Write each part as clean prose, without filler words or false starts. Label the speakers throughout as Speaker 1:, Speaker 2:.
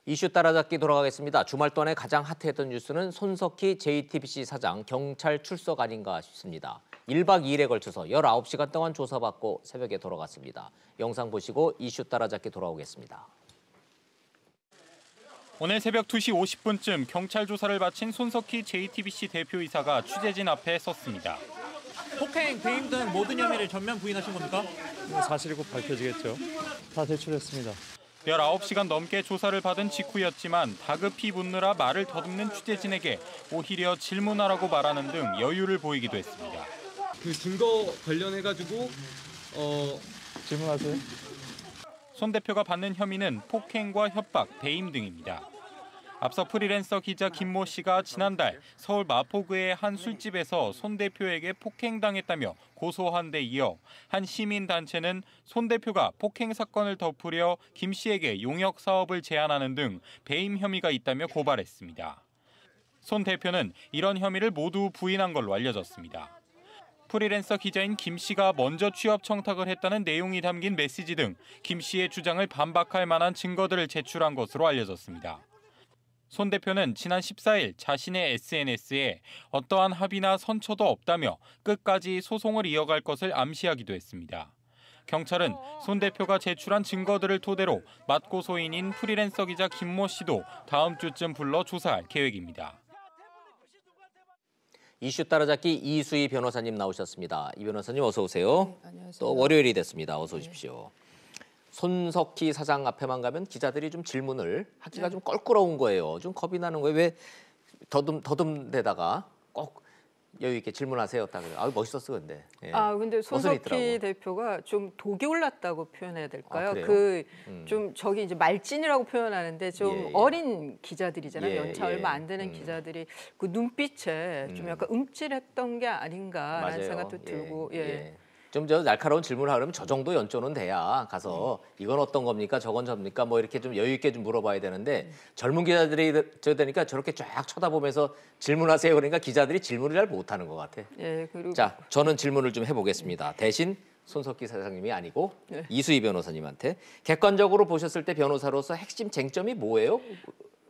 Speaker 1: 이슈 따라잡기 돌아가겠습니다. 주말 동안에 가장 핫했던 뉴스는 손석희 JTBC 사장 경찰 출석 아닌가 싶습니다. 1박 2일에 걸쳐서 19시간 동안 조사받고 새벽에 돌아갔습니다. 영상 보시고 이슈 따라잡기 돌아오겠습니다.
Speaker 2: 오늘 새벽 2시 50분쯤 경찰 조사를 마친 손석희 JTBC 대표이사가 취재진 앞에 섰습니다.
Speaker 3: 폭행, 배임 등 모든 혐의를 전면 부인하신 겁니까?
Speaker 4: 사실이 곧 밝혀지겠죠. 다 제출했습니다.
Speaker 2: 19시간 넘게 조사를 받은 직후였지만 다급히 묻느라 말을 더듬는 취재진에게 오히려 질문하라고 말하는 등 여유를 보이기도 했습니다.
Speaker 5: 그 증거 관련해가지고
Speaker 4: 질문하세요.
Speaker 2: 손 대표가 받는 혐의는 폭행과 협박, 배임 등입니다. 앞서 프리랜서 기자 김모 씨가 지난달 서울 마포구의 한 술집에서 손 대표에게 폭행당했다며 고소한 데 이어 한 시민단체는 손 대표가 폭행 사건을 덮으려 김 씨에게 용역 사업을 제안하는 등 배임 혐의가 있다며 고발했습니다. 손 대표는 이런 혐의를 모두 부인한 걸로 알려졌습니다. 프리랜서 기자인 김 씨가 먼저 취업 청탁을 했다는 내용이 담긴 메시지 등 김 씨의 주장을 반박할 만한 증거들을 제출한 것으로 알려졌습니다. 손 대표는 지난 14일 자신의 SNS에 어떠한 합의나 선처도 없다며 끝까지 소송을 이어갈 것을 암시하기도 했습니다. 경찰은 손 대표가 제출한 증거들을 토대로 맞고소인인 프리랜서 기자 김모 씨도 다음 주쯤 불러 조사할 계획입니다.
Speaker 1: 이슈 따라잡기 이수희 변호사님 나오셨습니다. 이 변호사님 어서 오세요.
Speaker 6: 네, 안녕하세요.
Speaker 1: 또 월요일이 됐습니다. 어서 오십시오. 손석희 사장 앞에만 가면 기자들이 좀 질문을 하기가 좀 껄끄러운 거예요. 좀 겁이 나는 거예요. 왜 더듬대다가 꼭 여유 있게 질문하세요. 딱 그래요. 아, 멋있었어 근데. 예.
Speaker 6: 근데 손석희 대표가 좀 독이 올랐다고 표현해야 될까요? 좀 저기 이제 말진이라고 표현하는데 좀 어린 기자들이잖아요. 연차 얼마 안 되는 기자들이 그 눈빛에 좀 약간 움찔했던 게 아닌가라는 생각도 들고.
Speaker 1: 좀 저 날카로운 질문을 하려면 저 정도 연조는 돼야 가서 이건 어떤 겁니까? 저건 접니까? 뭐 이렇게 좀 여유 있게 좀 물어봐야 되는데 젊은 기자들이 저 되니까 저렇게 쫙 쳐다보면서 질문하세요. 그러니까 기자들이 질문을 잘 못하는 것 같아.
Speaker 6: 그리고
Speaker 1: 자, 저는 질문을 좀 해보겠습니다. 대신 손석희 사장님이 아니고 이수희 변호사님한테 객관적으로 보셨을 때 변호사로서 핵심 쟁점이 뭐예요?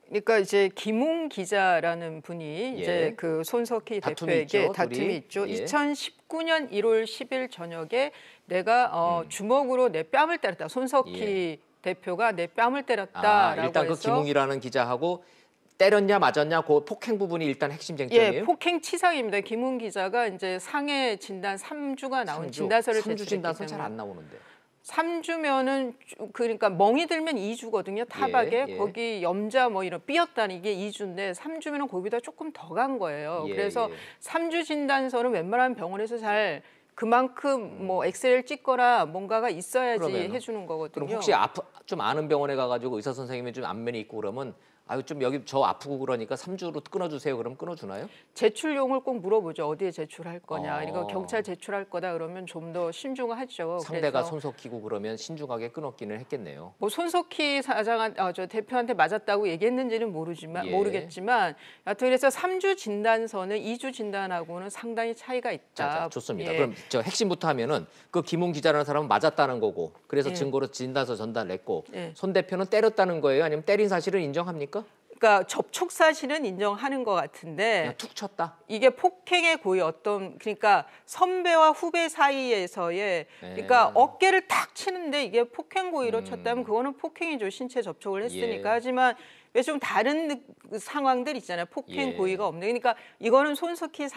Speaker 6: 그러니까 이제 김웅 기자라는 분이 이제 그 손석희 대표에게 다툼이 있죠. 2019년 1월 10일 저녁에 내가 주먹으로 내 뺨을 때렸다. 손석희 대표가 내 뺨을 때렸다라고
Speaker 1: 일단
Speaker 6: 해서
Speaker 1: 그 김웅이라는 기자하고 때렸냐 맞았냐 그 폭행 부분이 일단 핵심 쟁점이에요.
Speaker 6: 폭행 치상입니다. 김웅 기자가 이제 상해 진단 3주가 나온 진단서를
Speaker 1: 3주 진단서 잘 안 나오는데.
Speaker 6: 3주면은 그러니까 멍이 들면 2주거든요. 타박에 거기 염자 뭐 이런 삐었다는 이게 2주인데 3주면은 거기다 조금 더 간 거예요. 그래서 3주 진단서는 웬만한 병원에서 잘 그만큼 뭐 엑스레이를 찍거나 뭔가가 있어야지 해주는 거거든요.
Speaker 1: 그럼 혹시 좀 아는 병원에 가가지고 의사 선생님이 좀 안면이 있고 그러면 아유 좀 여기 저 아프고 그러니까 3주로 끊어주세요. 그럼 끊어주나요?
Speaker 6: 제출용을 꼭 물어보죠. 어디에 제출할 거냐. 이거 경찰 제출할 거다 그러면 좀 더 신중하죠.
Speaker 1: 상대가 손석희고 그러면 신중하게 끊었기는 했겠네요.
Speaker 6: 뭐 손석희 사장 저 대표한테 맞았다고 얘기했는지는 모르겠지만 여튼 그래서 3주 진단서는 2주 진단하고는 상당히 차이가 있다.
Speaker 1: 자, 좋습니다. 그럼 저 핵심부터 하면은 그 김웅 기자라는 사람은 맞았다는 거고 그래서 증거로 진단서 전달했고 손 대표는 때렸다는 거예요? 아니면 때린 사실은 인정합니까?
Speaker 6: 그러니까 접촉 사실은 인정하는 것 같은데
Speaker 1: 그냥 툭 쳤다.
Speaker 6: 이게 폭행의 고의 그러니까 선배와 후배 사이에서의 그러니까 어깨를 탁 치는데 이게 폭행 고의로 쳤다면 그거는 폭행이죠. 신체 접촉을 했으니까. 하지만 왜 좀 다른 상황들 있잖아요. 폭행 고의가 없는. 그러니까 이거는 손석희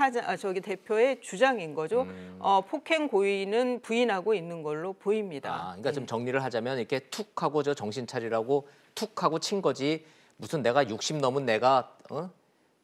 Speaker 6: 대표의 주장인 거죠. 폭행 고의는 부인하고 있는 걸로 보입니다.
Speaker 1: 그러니까 좀 정리를 하자면 이렇게 툭 하고 저 정신 차리라고 툭 하고 친 거지. 무슨 내가 60 넘은 내가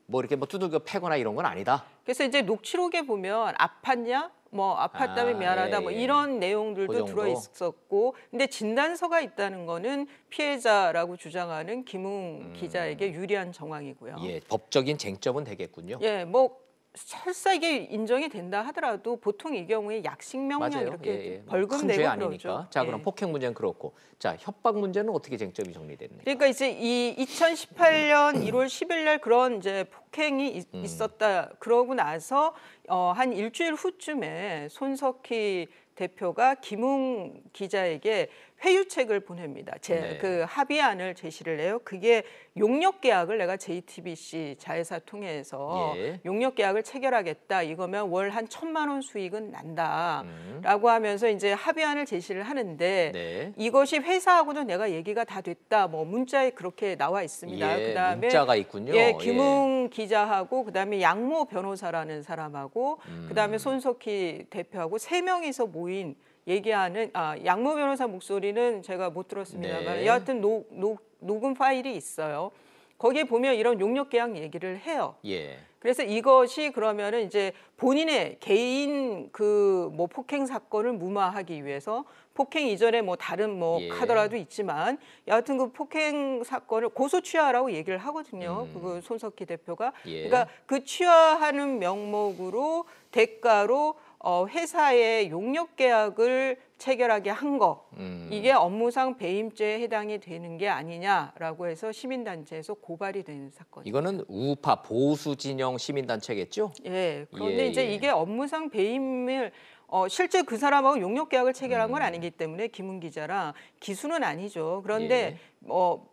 Speaker 1: 뭐 이렇게 뭐 두들겨 패거나 이런 건 아니다.
Speaker 6: 그래서 이제 녹취록에 보면 아팠냐? 뭐 아팠다면 미안하다 뭐 이런 내용들도 들어 있었고 근데 진단서가 있다는 거는 피해자라고 주장하는 김웅 기자에게 유리한 정황이고요.
Speaker 1: 법적인 쟁점은 되겠군요.
Speaker 6: 뭐 설사 이게 인정이 된다 하더라도 보통 이 경우에 약식명령 이렇게 벌금 내고
Speaker 1: 아니니까. 자, 그럼 폭행 문제는 그렇고. 자, 협박 문제는 어떻게 쟁점이 정리됐나요?
Speaker 6: 그러니까 이제 이 2018년 1월 10일 날 그런 이제 폭행이 있었다. 그러고 나서 한 일주일 후쯤에 손석희 대표가 김웅 기자에게 회유책을 보냅니다.
Speaker 1: 네.
Speaker 6: 그 합의안을 제시를 해요. 그게 용역 계약을 내가 JTBC 자회사 통해서
Speaker 1: 예.
Speaker 6: 용역 계약을 체결하겠다. 이거면 월 한 1,000만 원 수익은 난다라고 하면서 이제 합의안을 제시를 하는데
Speaker 1: 네.
Speaker 6: 이것이 회사하고도 내가 얘기가 다 됐다. 뭐 문자에 그렇게 나와 있습니다.
Speaker 1: 예,
Speaker 6: 그다음에
Speaker 1: 문자가 있군요.
Speaker 6: 예, 김웅 기자하고 그다음에 양모 변호사라는 사람하고 그다음에 손석희 대표하고 3명이서 모인 얘기하는 양모 변호사 목소리는 제가 못 들었습니다만
Speaker 1: 네.
Speaker 6: 여하튼 녹음 파일이 있어요. 거기에 보면 이런 용역 계약 얘기를 해요.
Speaker 1: 예.
Speaker 6: 그래서 이것이 그러면은 이제 본인의 개인 그 뭐 폭행 사건을 무마하기 위해서 폭행 이전에 뭐 다른 뭐
Speaker 1: 예.
Speaker 6: 카더라도 있지만 여하튼 그 폭행 사건을 고소 취하라고 얘기를 하거든요. 그 손석희 대표가.
Speaker 1: 예.
Speaker 6: 그러니까 그 취하하는 명목으로 대가로 회사의 용역 계약을 체결하게 한 거 이게 업무상 배임죄에 해당이 되는 게 아니냐라고 해서 시민단체에서 고발이 되는 사건.
Speaker 1: 이거는 우파 보수 진영 시민단체겠죠?
Speaker 6: 예. 그런데
Speaker 1: 예,
Speaker 6: 이제
Speaker 1: 예.
Speaker 6: 이게 업무상 배임을 실제 그 사람하고 용역 계약을 체결한 건 아니기 때문에 김은 기자랑 기수는 아니죠. 그런데
Speaker 1: 예.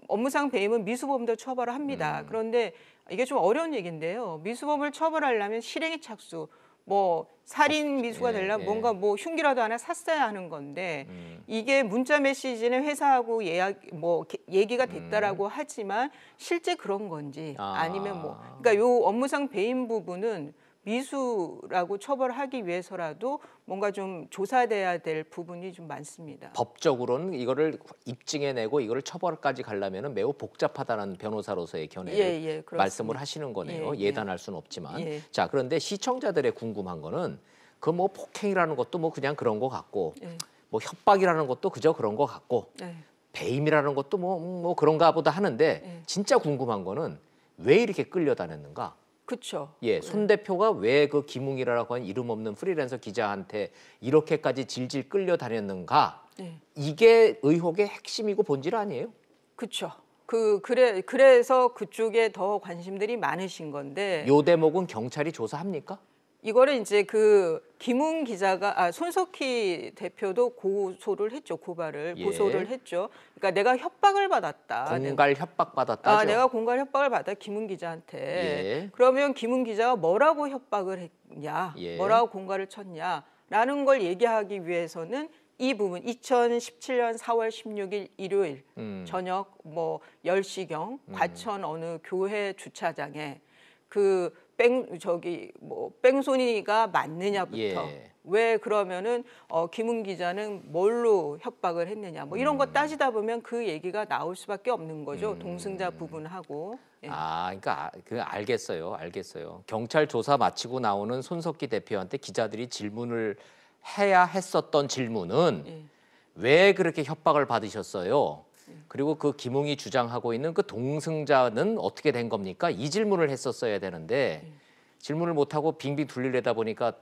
Speaker 6: 업무상 배임은 미수범도 처벌을 합니다. 그런데 이게 좀 어려운 얘기인데요. 미수범을 처벌하려면 실행의 착수 뭐 살인 미수가 되려면
Speaker 1: 예.
Speaker 6: 뭔가 뭐 흉기라도 하나 샀어야 하는 건데 이게 문자 메시지는 회사하고 얘기가 됐다라고 하지만 실제 그런 건지 아니면 뭐 그러니까 요 업무상 배임 부분은 미수라고 처벌하기 위해서라도 뭔가 좀 조사돼야 될 부분이 좀 많습니다.
Speaker 1: 법적으로는 이거를 입증해내고 이거를 처벌까지 가려면 매우 복잡하다는 변호사로서의 견해를
Speaker 6: 그렇습니다.
Speaker 1: 말씀을 하시는 거네요.
Speaker 6: 예.
Speaker 1: 예단할 수는 없지만.
Speaker 6: 예.
Speaker 1: 자, 그런데 시청자들의 궁금한 거는 그 뭐 폭행이라는 것도 뭐 그냥 그런 거 같고 뭐 협박이라는 것도 그저 그런 거 같고 배임이라는 것도 뭐 그런가 보다 하는데 진짜 궁금한 거는 왜 이렇게 끌려다녔는가?
Speaker 6: 그렇죠.
Speaker 1: 예, 손 대표가 왜 그 김웅이라고 하는 이름 없는 프리랜서 기자한테 이렇게까지 질질 끌려다녔는가? 이게 의혹의 핵심이고 본질 아니에요?
Speaker 6: 그렇죠. 그래서 그쪽에 더 관심들이 많으신 건데
Speaker 1: 요 대목은 경찰이 조사합니까?
Speaker 6: 이거를 이제 그 김웅 기자가 손석희 대표도 고소를 했죠. 고발을
Speaker 1: 예.
Speaker 6: 고소를 했죠. 그러니까 내가 협박을 받았다.
Speaker 1: 공갈 협박 받았다죠.
Speaker 6: 내가 공갈 협박을 받아 김웅 기자한테.
Speaker 1: 예.
Speaker 6: 그러면 김웅 기자가 뭐라고 협박을 했냐,
Speaker 1: 예.
Speaker 6: 뭐라고 공갈을 쳤냐라는 걸 얘기하기 위해서는 이 부분 2017년 4월 16일 일요일 저녁 뭐 10시경 과천 어느 교회 주차장에 그 뺑소니가 맞느냐부터
Speaker 1: 예.
Speaker 6: 왜 그러면은 김은 기자는 뭘로 협박을 했느냐 뭐 이런 거 따지다 보면 그 얘기가 나올 수밖에 없는 거죠. 동승자 부분하고. 예.
Speaker 1: 그러니까 알겠어요. 경찰 조사 마치고 나오는 손석희 대표한테 기자들이 질문을 해야 했었던 질문은 왜 그렇게 협박을 받으셨어요? 그리고 그 김웅이 주장하고 있는 그 동승자는 어떻게 된 겁니까? 이 질문을 했었어야 되는데 질문을 못하고 빙빙 둘리려다 보니까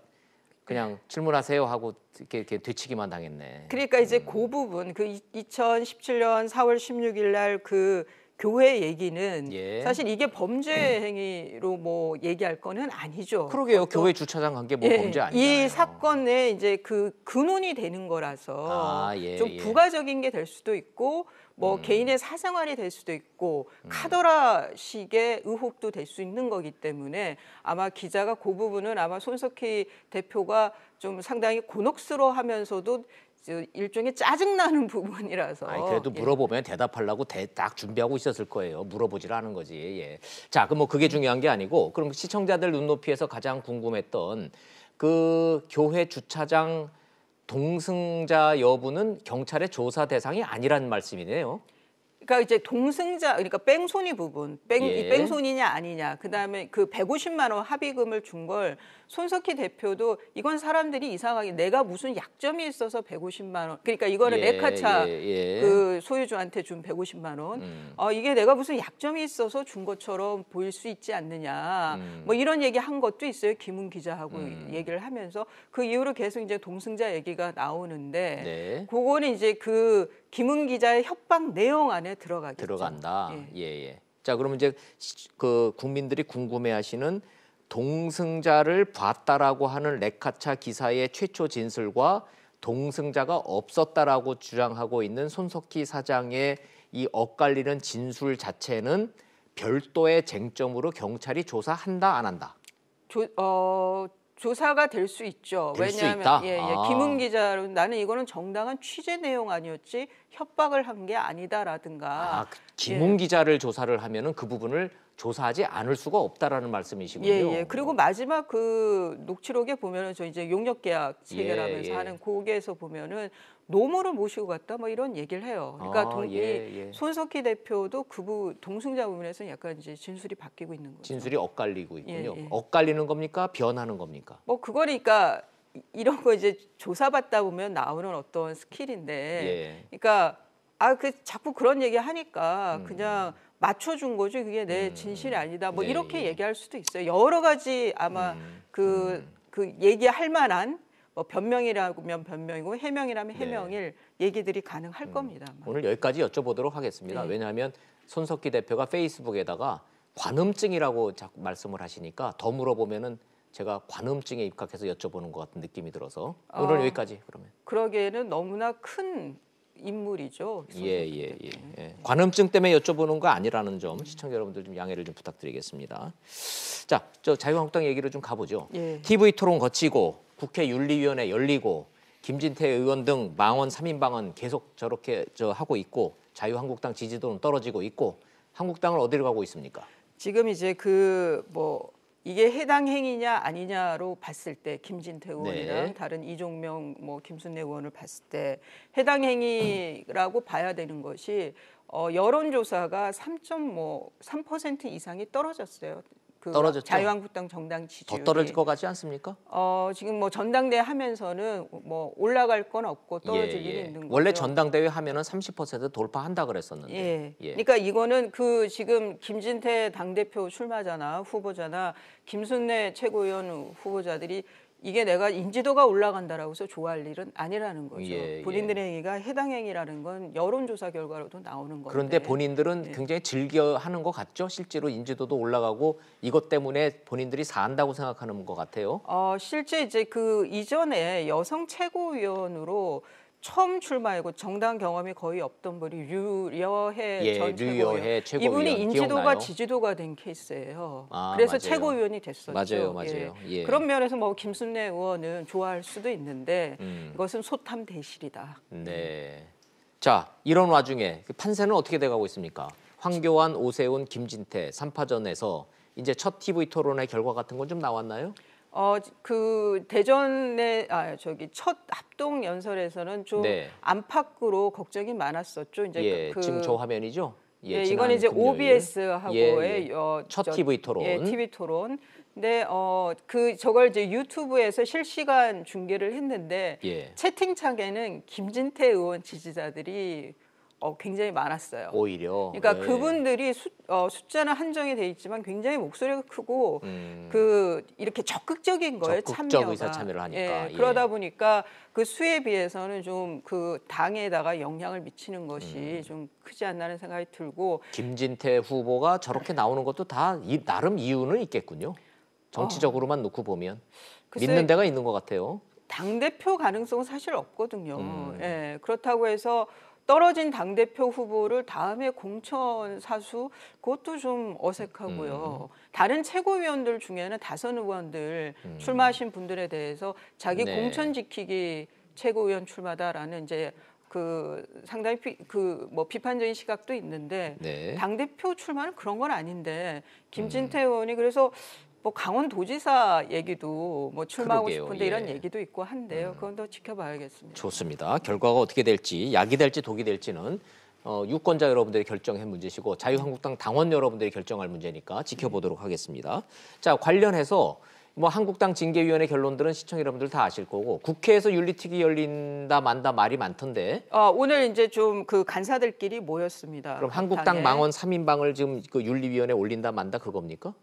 Speaker 1: 그냥 질문하세요 하고 이렇게 되치기만 당했네.
Speaker 6: 그러니까 이제 그 부분 그 2017년 4월 16일 날 그 교회 얘기는
Speaker 1: 예.
Speaker 6: 사실 이게 범죄 행위로 뭐 얘기할 거는 아니죠.
Speaker 1: 그러게요. 교회 주차장 간 게 뭐 범죄 아니잖아요.
Speaker 6: 이 사건에 이제 그 근원이 되는 거라서 좀 부가적인 게 될 수도 있고 뭐 개인의 사생활이 될 수도 있고 카더라식의 의혹도 될 수 있는 거기 때문에 아마 기자가 그 부분은 아마 손석희 대표가 좀 상당히 곤혹스러워하면서도 일종의 짜증나는 부분이라서.
Speaker 1: 그래도 물어보면 대답하려고 딱 준비하고 있었을 거예요. 물어보질 않은 거지. 예. 자, 그럼 뭐 그게 중요한 게 아니고 그럼 시청자들 눈높이에서 가장 궁금했던 그 교회 주차장 동승자 여부는 경찰의 조사 대상이 아니라는 말씀이네요.
Speaker 6: 그러니까 이제 동승자 그러니까 뺑소니 부분,
Speaker 1: 예.
Speaker 6: 뺑소니냐 아니냐, 그다음에 그 150만 원 합의금을 준 걸 손석희 대표도 이건 사람들이 이상하게 내가 무슨 약점이 있어서 150만 원, 그러니까 이거는 레카차 그 소유주한테 준 150만 원, 이게 내가 무슨 약점이 있어서 준 것처럼 보일 수 있지 않느냐, 뭐 이런 얘기 한 것도 있어요. 김은 기자하고 얘기를 하면서 그 이후로 계속 이제 동승자 얘기가 나오는데 그거는 이제 그 김은 기자의 협박 내용 안에
Speaker 1: 들어간다. 예. 자, 그러면 이제 그 국민들이 궁금해하시는 동승자를 봤다라고 하는 레카차 기사의 최초 진술과 동승자가 없었다라고 주장하고 있는 손석희 사장의 이 엇갈리는 진술 자체는 별도의 쟁점으로 경찰이 조사한다 안 한다?
Speaker 6: 조사가 될 수 있죠.
Speaker 1: 될 수
Speaker 6: 왜냐하면
Speaker 1: 있다?
Speaker 6: 김은 기자로 나는 이거는 정당한 취재 내용 아니었지 협박을 한 게 아니다라든가.
Speaker 1: 김은 기자를 조사를 하면은 그 부분을 조사하지 않을 수가 없다라는 말씀이시군요.
Speaker 6: 예. 그리고 마지막 그 녹취록에 보면은 저 이제 용역 계약 체결하면서 하는 거기에서 보면은 노무를 모시고 갔다 뭐 이런 얘기를 해요. 그러니까 손석희 대표도 동승자 부분에서 약간 이제 진술이 바뀌고 있는 거죠.
Speaker 1: 진술이 엇갈리고 있군요. 엇갈리는 겁니까? 변하는 겁니까?
Speaker 6: 뭐 그거니까 이런 거 이제 조사받다 보면 나오는 어떤 스킬인데, 그러니까 자꾸 그런 얘기 하니까 그냥 맞춰준 거죠. 그게 내 진실이 아니다. 뭐 이렇게 얘기할 수도 있어요. 여러 가지 아마 그 얘기할 만한 뭐 변명이라면 변명이고 해명이라면 해명일 얘기들이 가능할 겁니다. 아마.
Speaker 1: 오늘 여기까지 여쭤보도록 하겠습니다. 왜냐하면 손석희 대표가 페이스북에다가 관음증이라고 자꾸 말씀을 하시니까 더 물어보면은 제가 관음증에 입각해서 여쭤보는 것 같은 느낌이 들어서 오늘 여기까지 그러면.
Speaker 6: 그러기에는 너무나 큰 인물이죠.
Speaker 1: 관음증 때문에 여쭤보는 거 아니라는 점 시청자 여러분들 좀 양해를 좀 부탁드리겠습니다. 자, 저 자유한국당 얘기로 좀 가보죠. TV 토론 거치고 국회 윤리위원회 열리고 김진태 의원 등 망원 3인방은 계속 저렇게 하고 있고 자유한국당 지지도는 떨어지고 있고 한국당은 어디로 가고 있습니까?
Speaker 6: 지금 이제 이게 해당 행위냐 아니냐로 봤을 때 김진태 의원이랑 다른 이종명 김순례 의원을 봤을 때 해당 행위라고 봐야 되는 것이 여론조사가 3% 이상이 떨어졌어요.
Speaker 1: 떨어졌죠.
Speaker 6: 자유한국당 정당 지지율이.
Speaker 1: 더 떨어질 것 같지 않습니까?
Speaker 6: 지금 전당대회 하면서는 올라갈 건 없고 떨어질 일이 있는 거죠.
Speaker 1: 원래 전당대회 하면은 30% 돌파한다 그랬었는데.
Speaker 6: 그러니까 이거는 지금 김진태 당대표 출마자나 후보자나 김순례 최고위원 후보자들이 이게 내가 인지도가 올라간다라고 해서 좋아할 일은 아니라는 거죠. 본인들의 행위가 해당 행위라는 건 여론조사 결과로도 나오는 건데.
Speaker 1: 그런데 본인들은 굉장히 즐겨 하는 것 같죠? 실제로 인지도도 올라가고 이것 때문에 본인들이 산다고 생각하는 것 같아요.
Speaker 6: 실제 이제 이전에 여성 최고위원으로 처음 출마하고 정당 경험이 거의 없던 분이 류여해 전 최고위원. 이분이 인지도가
Speaker 1: 기억나요?
Speaker 6: 지지도가 된 케이스예요.
Speaker 1: 맞아요.
Speaker 6: 그래서 최고위원이 됐었죠.
Speaker 1: 맞아요.
Speaker 6: 그런 면에서 김순례 의원은 좋아할 수도 있는데 이것은 소탐 대실이다.
Speaker 1: 자, 이런 와중에 판세는 어떻게 돼가고 있습니까? 황교안, 오세훈, 김진태 3파전에서 이제 첫 TV 토론의 결과 같은 건 좀 나왔나요?
Speaker 6: 대전의 첫 합동 연설에서는 좀 안팎으로 걱정이 많았었죠. 이제
Speaker 1: 지금 저 화면이죠?
Speaker 6: 이건 이제 OBS하고의
Speaker 1: 첫 TV 토론.
Speaker 6: TV 토론. 근데 저걸 이제 유튜브에서 실시간 중계를 했는데 채팅창에는 김진태 의원 지지자들이 굉장히 많았어요.
Speaker 1: 오히려.
Speaker 6: 그러니까 그분들이 숫자는 한정이 돼 있지만 굉장히 목소리가 크고 이렇게 적극적인 거예요.
Speaker 1: 적극적 의사 참여를 하니까.
Speaker 6: 그러다 보니까 그 수에 비해서는 좀 당에다가 영향을 미치는 것이 좀 크지 않나는 생각이 들고.
Speaker 1: 김진태 후보가 저렇게 나오는 것도 다 나름 이유는 있겠군요. 정치적으로만 놓고 보면 믿는 데가 있는 것 같아요.
Speaker 6: 당대표 가능성은 사실 없거든요. 그렇다고 해서 떨어진 당대표 후보를 다음에 공천 사수 그것도 좀 어색하고요. 다른 최고위원들 중에는 다선 의원들 출마하신 분들에 대해서 자기 공천 지키기 최고위원 출마다라는 이제 상당히 비판적인 시각도 있는데 당대표 출마는 그런 건 아닌데 김진태 의원이 그래서 강원도지사 얘기도 출마하고 싶은데 이런 얘기도 있고 한데요. 그건 더 지켜봐야겠습니다.
Speaker 1: 좋습니다. 결과가 어떻게 될지 약이 될지 독이 될지는 유권자 여러분들이 결정할 문제시고 자유한국당 당원 여러분들이 결정할 문제니까 지켜보도록 하겠습니다. 자, 관련해서 한국당 징계위원회 결론들은 시청 여러분들 다 아실 거고 국회에서 윤리특위 열린다 만다 말이 많던데.
Speaker 6: 오늘 이제 좀 간사들끼리 모였습니다.
Speaker 1: 그럼 한국당 망원 3인방을 지금 윤리위원회 올린다 만다 그겁니까?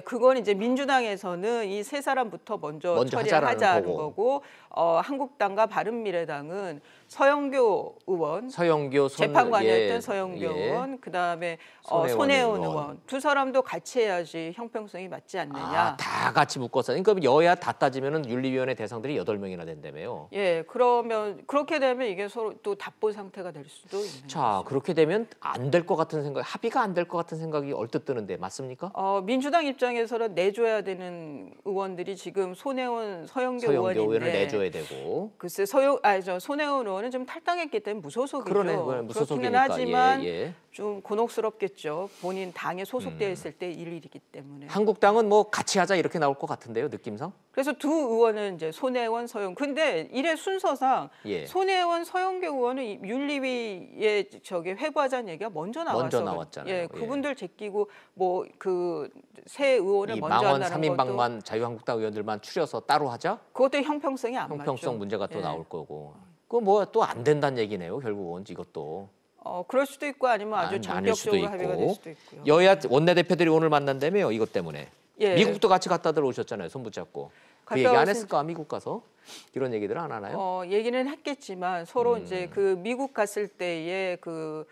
Speaker 6: 그건 이제 민주당에서는 이 세 사람부터 먼저 처리하자는 거고 한국당과 바른미래당은 서영교 의원,
Speaker 1: 서영교
Speaker 6: 재판관이었던
Speaker 1: 예,
Speaker 6: 서영교
Speaker 1: 예.
Speaker 6: 의원, 그다음에
Speaker 1: 손혜원
Speaker 6: 손혜원
Speaker 1: 의원.
Speaker 6: 의원 두 사람도 같이 해야지 형평성이 맞지 않느냐.
Speaker 1: 다 같이 묶어서. 그러니까 여야 다 따지면은 윤리위원회 대상들이 8명이나 된다며요.
Speaker 6: 예, 그러면 그렇게 되면 이게 서로 또 답보 상태가 될 수도 있는
Speaker 1: 자,
Speaker 6: 거죠.
Speaker 1: 그렇게 되면 안 될 것 같은 생각, 합의가 안 될 것 같은 생각이 얼뜻 드는데 맞습니까?
Speaker 6: 민주당 입장에서는 내줘야 되는 의원들이 지금 손혜원, 서영교
Speaker 1: 서영교 의원을
Speaker 6: 의원인데
Speaker 1: 내줘야 되고.
Speaker 6: 글쎄 손혜원 의원은 좀 탈당했기 때문에 무소속이죠.
Speaker 1: 그러네,
Speaker 6: 그렇기는
Speaker 1: 무소속이니까.
Speaker 6: 하지만
Speaker 1: 예.
Speaker 6: 좀 곤혹스럽겠죠. 본인 당에 소속되어 있을 때 일이기 때문에.
Speaker 1: 한국당은 뭐 같이 하자 이렇게 나올 것 같은데요, 느낌상?
Speaker 6: 그래서 두 의원은 이제 손혜원, 서영. 근데 이래 순서상
Speaker 1: 예.
Speaker 6: 손혜원, 서영교 의원은 이 윤리위에 회부하자는 얘기가 먼저 나왔어요.
Speaker 1: 먼저 나왔잖아요.
Speaker 6: 예, 그분들 제끼고 뭐 그 새 의원을
Speaker 1: 이
Speaker 6: 먼저
Speaker 1: 망원
Speaker 6: 한다는 것도
Speaker 1: 3인방만 자유한국당 의원들만 추려서 따로 하자?
Speaker 6: 그것도 형평성이 안 맞죠.
Speaker 1: 형평성 문제가 또
Speaker 6: 예.
Speaker 1: 나올 거고. 그거 뭐 또 안 된다는 얘기네요, 결국은 이것도.
Speaker 6: 그럴 수도 있고 아니면 아주
Speaker 1: 아닐 수도
Speaker 6: 전격적으로 합의가 될 수도 있고요.
Speaker 1: 여야 원내대표들이 오늘 만난다며요, 이것 때문에.
Speaker 6: 예.
Speaker 1: 미국도 같이 갖다 들어오셨잖아요, 손 붙잡고. 그
Speaker 6: 갔다
Speaker 1: 얘기 안
Speaker 6: 왔으니-
Speaker 1: 했을까, 미국 가서? 이런 얘기들 안 하나요?
Speaker 6: 얘기는 했겠지만 서로 이제 그 미국 갔을 때의 그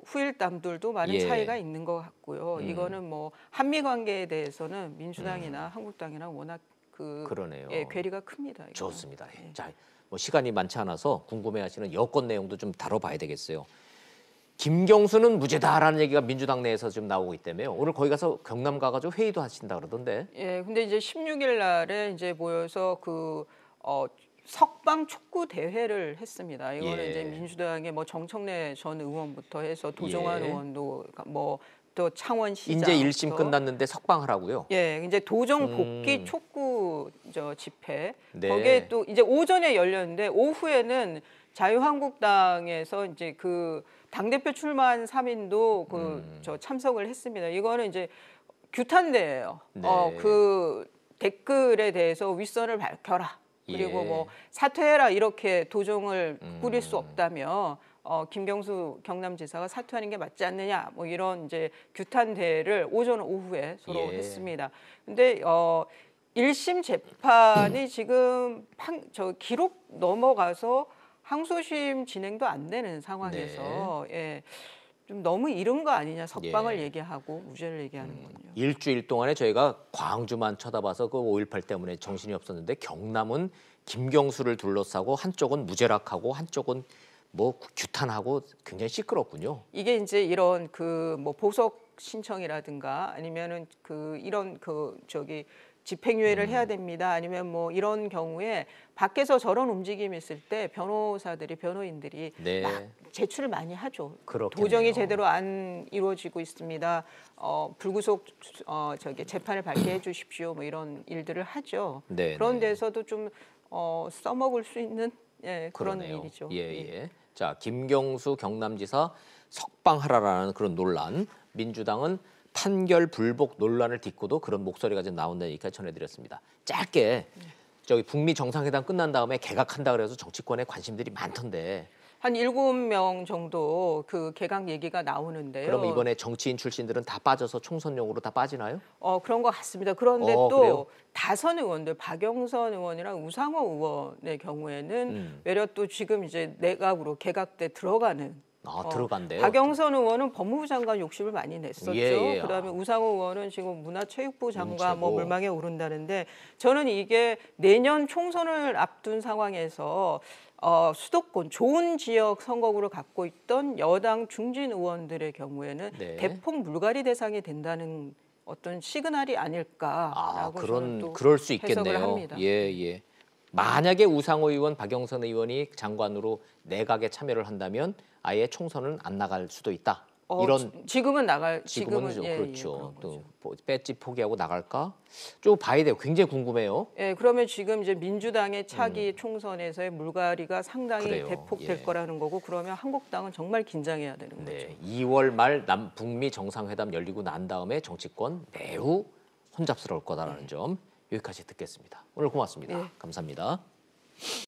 Speaker 6: 후일담들도 많은
Speaker 1: 예.
Speaker 6: 차이가 있는 것 같고요. 이거는 뭐 한미 관계에 대해서는 민주당이나 한국당이랑 워낙
Speaker 1: 그러네요.
Speaker 6: 괴리가 큽니다. 이거는.
Speaker 1: 좋습니다. 자, 뭐 시간이 많지 않아서 궁금해하시는 여권 내용도 좀 다뤄봐야 되겠어요. 김경수는 무죄다라는 얘기가 민주당 내에서 좀 나오고 있다며요. 오늘 거기 가서 경남 가가지고 회의도 하신다 그러던데.
Speaker 6: 예, 근데 이제 16일 날에 이제 모여서 석방 촉구 대회를 했습니다. 이거는
Speaker 1: 예.
Speaker 6: 이제 민주당의 뭐 정청래 전 의원부터 해서 도종환
Speaker 1: 예.
Speaker 6: 의원도 뭐 또 창원시장
Speaker 1: 이제 1심 끝났는데 석방하라고요.
Speaker 6: 예, 이제 도정 복귀 촉구 집회.
Speaker 1: 네.
Speaker 6: 거기에 또 이제 오전에 열렸는데 오후에는 자유한국당에서 이제 그 당대표 출마한 3인도 참석을 했습니다. 이거는 이제 규탄대예요.
Speaker 1: 네.
Speaker 6: 그 댓글에 대해서 윗선을 밝혀라. 그리고
Speaker 1: 예.
Speaker 6: 뭐 사퇴해라 이렇게 도정을 꾸릴 수 없다며 김경수 경남지사가 사퇴하는 게 맞지 않느냐 뭐 이런 이제 규탄 대회를 오전 오후에 서로
Speaker 1: 예.
Speaker 6: 했습니다. 근데 1심 재판이 지금 기록 넘어가서 항소심 진행도 안 되는 상황에서 좀 너무 이른 거 아니냐 석방을
Speaker 1: 예.
Speaker 6: 얘기하고 무죄를 얘기하는 건요.
Speaker 1: 일주일 동안에 저희가 광주만 쳐다봐서 그 5.18 때문에 정신이 없었는데 경남은 김경수를 둘러싸고 한쪽은 무죄락하고 한쪽은 뭐 규탄하고 굉장히 시끄럽군요.
Speaker 6: 이게 이제 이런 뭐 보석 신청이라든가 아니면은 이런 집행유예를 해야 됩니다. 아니면 뭐 이런 경우에 밖에서 저런 움직임이 있을 때 변호인들이
Speaker 1: 네.
Speaker 6: 막 제출을 많이 하죠.
Speaker 1: 그렇겠네요.
Speaker 6: 도정이 제대로 안 이루어지고 있습니다. 불구속 재판을 받게 해주십시오. 뭐 이런 일들을 하죠.
Speaker 1: 네,
Speaker 6: 그런
Speaker 1: 네.
Speaker 6: 데서도 좀 써먹을 수 있는 그런
Speaker 1: 그러네요.
Speaker 6: 일이죠.
Speaker 1: 예. 자, 김경수 경남지사 석방하라라는 그런 논란. 민주당은 판결 불복 논란을 딛고도 그런 목소리가 좀 나온다는 얘기까지 전해드렸습니다. 짧게 북미 정상회담 끝난 다음에 개각한다 그래서 정치권에 관심들이 많던데.
Speaker 6: 한 7명 정도 개각 얘기가 나오는데요.
Speaker 1: 그럼 이번에 정치인 출신들은 다 빠져서 총선용으로 다 빠지나요?
Speaker 6: 그런 것 같습니다. 그런데 또
Speaker 1: 그래요?
Speaker 6: 다선 의원들, 박영선 의원이랑 우상호 의원의 경우에는 외려 또 지금 이제 내각으로 개각돼 들어가는.
Speaker 1: 들어간대요.
Speaker 6: 박영선 의원은 법무부 장관 욕심을 많이 냈었죠.
Speaker 1: 예.
Speaker 6: 그다음에 우상호 의원은 지금 문화체육부 장관
Speaker 1: 문체부.
Speaker 6: 물망에 오른다는데 저는 이게 내년 총선을 앞둔 상황에서 수도권 좋은 지역 선거구를 갖고 있던 여당 중진 의원들의 경우에는
Speaker 1: 네.
Speaker 6: 대폭 물갈이 대상이 된다는 어떤 시그널이 아닐까라고 저는 또
Speaker 1: 그럴 수
Speaker 6: 해석을
Speaker 1: 있겠네요.
Speaker 6: 합니다.
Speaker 1: 예. 만약에 우상호 의원, 박영선 의원이 장관으로 내각에 참여를 한다면 아예 총선은 안 나갈 수도 있다. 이런
Speaker 6: 지금은
Speaker 1: 지금은
Speaker 6: 지금은
Speaker 1: 그렇죠.
Speaker 6: 그런
Speaker 1: 또
Speaker 6: 거죠.
Speaker 1: 배지 포기하고 나갈까? 좀 봐야 돼요. 굉장히 궁금해요.
Speaker 6: 예, 그러면 지금 이제 민주당의 차기 총선에서의 물갈이가 상당히
Speaker 1: 그래요.
Speaker 6: 대폭될
Speaker 1: 예.
Speaker 6: 거라는 거고 그러면 한국당은 정말 긴장해야 되는 거죠.
Speaker 1: 네, 2월 말 북미 정상회담 열리고 난 다음에 정치권 매우 혼잡스러울 거다라는 점 여기까지 듣겠습니다. 오늘 고맙습니다.
Speaker 6: 예.
Speaker 1: 감사합니다.